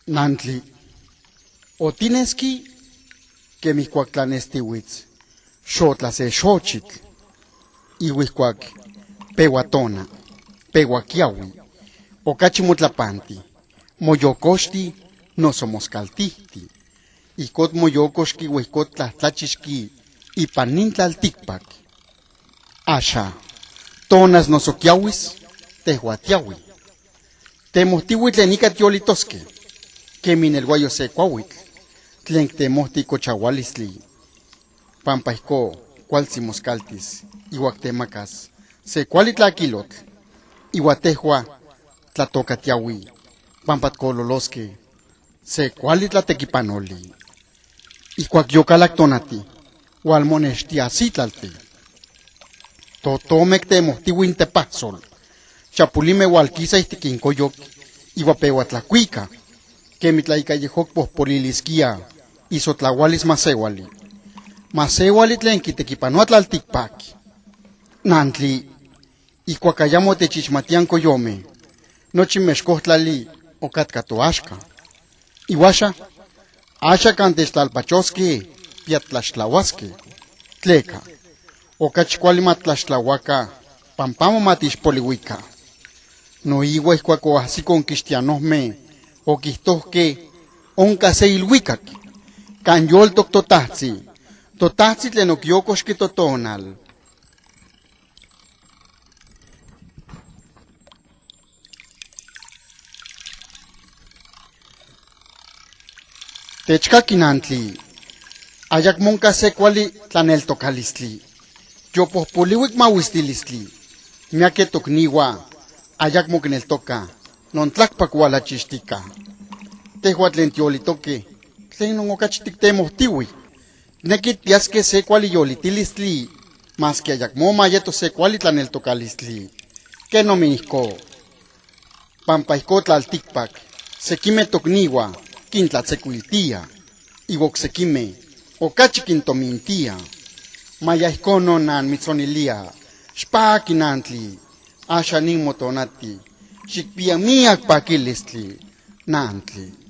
Nantli, o tineski que mi cuactlanestiwitz, xotla se xochitl, ihuiscuac pehuatona, pehuaquiahui, o cachimutlapanti, moyocoxti, no somos caltihti, icot moyocoxki huiscot tlachixki, ipanintlalticpac. Asha, tonas nosoquiawis, tehuatiahui. Temohtiwi tlenica tiolitosque, que minelguayo se cuahuitl, tlen temohti cochahualisli, pampaisco, cualsimoscaltis, ihuactemacas, se cualitlaquilotl, ihuatehua, tlatocatiahui, pampatcololosque, se cualitlatequipanoli, icuacyocalactonati, hualmonextiacitlalte, totomec temohtiwin tepazol, chapulime hualquisa istiquincoyoc, ihuapehuatlacuica, que mitlaicayejok pohpolilisquia, isotlahualis masewali. Masewali tlen quitequipanoatlalticpac. Nantli, icuacayamo techixmatian coyome, nochi mexcohtlali ocatcatoaxca. Ihuaxa, axa cantextlalpachosque, piatlaxtlahuasque. Tleca, ocachcuali matlaxtlahuaca, pampamo matixpolihuica. No igua iscuacoahsi conquistianosme, o quistosque onca se ilhuicac, can yoltoc totahzi tlen oquiocosque totonal. Techcaqui nantli, ayacmonca se cuali tlaneltocalistli, yopohpolihuic mahuistilistli, miaque tocniwa, ayacmo quineltoca, non tlacpac hualachixtica. Tehua tlen tiolitoque, tlen non ocachtictemohtiui. Nequit piasque se cuali yolitilistli, mas que ayacmo mayeto se cuali tlaneltocalistli. Que no me isco. Pampaisco tlalticpac, sequime tocniwa, quintlatsecuiltia, iwoc sequime, ocachi quintomintia. Mayaisco nonan mitzonilia, xpaquinantli, asha nin motonati, xicpia miac paquilistli, nantli.